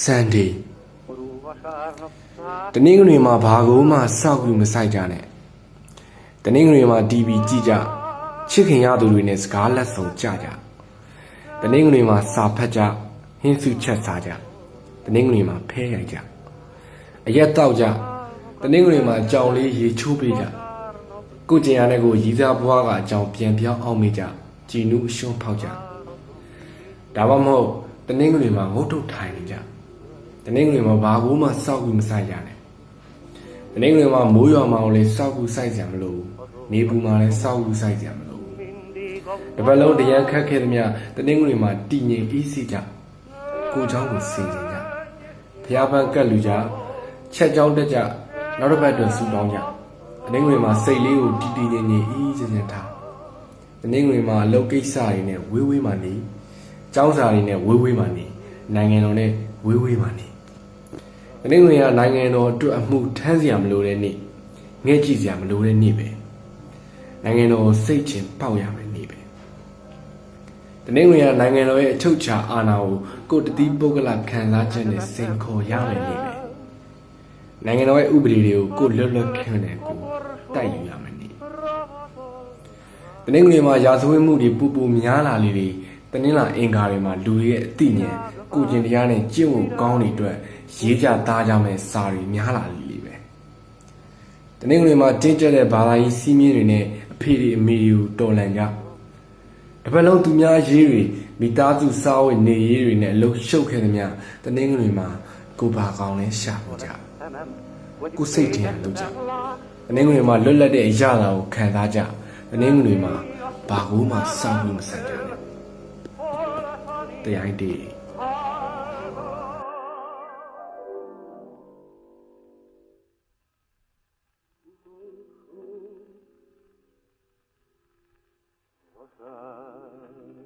Sunday တနင်္ဂနွေမှာဘာကိုမှစောက်ပြီးမဆိုင်ကြနဲ့တနင်္ဂနွေမှာ TV ကြည့်ကြချစ်ခင်ရသူတွေနဲ့စကားလက်ဆောင်ကြကြတနင်္ဂနွေမှာစာဖတ်ကြဟင်းစုချက်စားကြတနင်္ဂနွေမှာဖဲရိုက်ကြအရက်တောက်ကြတနင်္ဂနွေမှာကြောင်လေးရေချိုးပေးကြကိုကျင်ရတဲ့ကိုရီးစားဘွားကအကြောင်းပြန်ပြောင်းအောင်မေးကြကြည်နူးအရှုံးဖောက်ကြဒါမှမဟုတ်တနင်္ဂနွေမှာငုတ်တုတ်ထိုင်နေကြတနင်္ဂနွေမှာဘာကိုမှစောက်ပြီးမဆိုင်ကြနဲ့တနင်္ဂနွေမှာမိုးရွာမှာလည်းစောက်ပြီးဆိုင်ကြမလို့နေပူမှာလည်းစောက်ပြီးဆိုင်ကြမလို့တပတ်လုံးတရားခက်ခဲသမျှတနင်္ဂနွေမှာတည်ငြိမ်အေးဆေးကြကိုเจ้าကိုစင်ကြင်ကြဖျားပန်းကတ်လူကြချက်ကြောင်းတက်ကြနောက်တစ်ပတ်အတွက်စူတောင်းကြတနင်္ဂနွေမှာစိတ်လေးကိုတည်တည်ငြိမ်ငြိမ်အေးချမ်းထားတနင်္ဂနွေမှာအလုပ်ကိစ္စတွေနဲ့ဝေးဝေးမှနေကျောင်းစာတွေနဲ့ဝေးဝေးမှနေနိုင်ငံတော်နဲ့ဝေးဝေးမှနေတနင်္ဂနွေကနိုင်ငံတော်အတွက်အမှုထမ်းစရာမလိုတဲ့နေ့ငဲ့ကြည့်စရာမလိုတဲ့နေ့ပဲနိုင်ငံတော်စိတ်ချပေါက်ရမယ်နေ့ပဲတနင်္ဂနွေကနိုင်ငံတော်ရဲ့အချုပ်အခြာအာဏာကိုကိုယ်တတိပုဂ္ဂလခံစားချက်နဲ့စိန်ခေါ်ရမယ်နေ့ပဲနိုင်ငံတော်ရဲ့ဥပဒေတွေကိုကိုယ်လွတ်လွတ်ခင်းနဲ့ကိုတိုက်ယူရမယ်နေ့တနင်္ဂနွေမှာရာဇဝတ်မှုတွေပူပူများလာလေတွေတနင်္လာအင်္ဂါတွေမှာလူတွေရဲ့အသိဉာဏ်ကိုကျင်တရားနဲ့ကျင့်ဝတ်ကောင်းတွေအတွက်ရေးကြသားကြမယ်စာတွေများလာလေပဲတနင်္ဂနွေမှာတင်းကျပ်တဲ့ဘာသာရေးစီးမြင်တွေနဲ့အဖေတွေအမေတွေကိုတော်လှန်ကြတပတ်လုံးသူများရေးတွေမိသားစုစားဝတ်နေရေးတွေနဲ့အလုပ်ရှုပ်ခဲ့သမျှတနင်္ဂနွေမှာကိုဘာကောင်းလဲရှာဖို့ကြကိုစိတ်ထင်လို့ကြတနင်္ဂနွေမှာလွတ်လပ်တဲ့အရာလာကိုခံစားကြတနင်္ဂနွေမှာဘာကိုမှစောင့်ပြီးမဆိုင်ကြနဲ့တရားတည်Rosa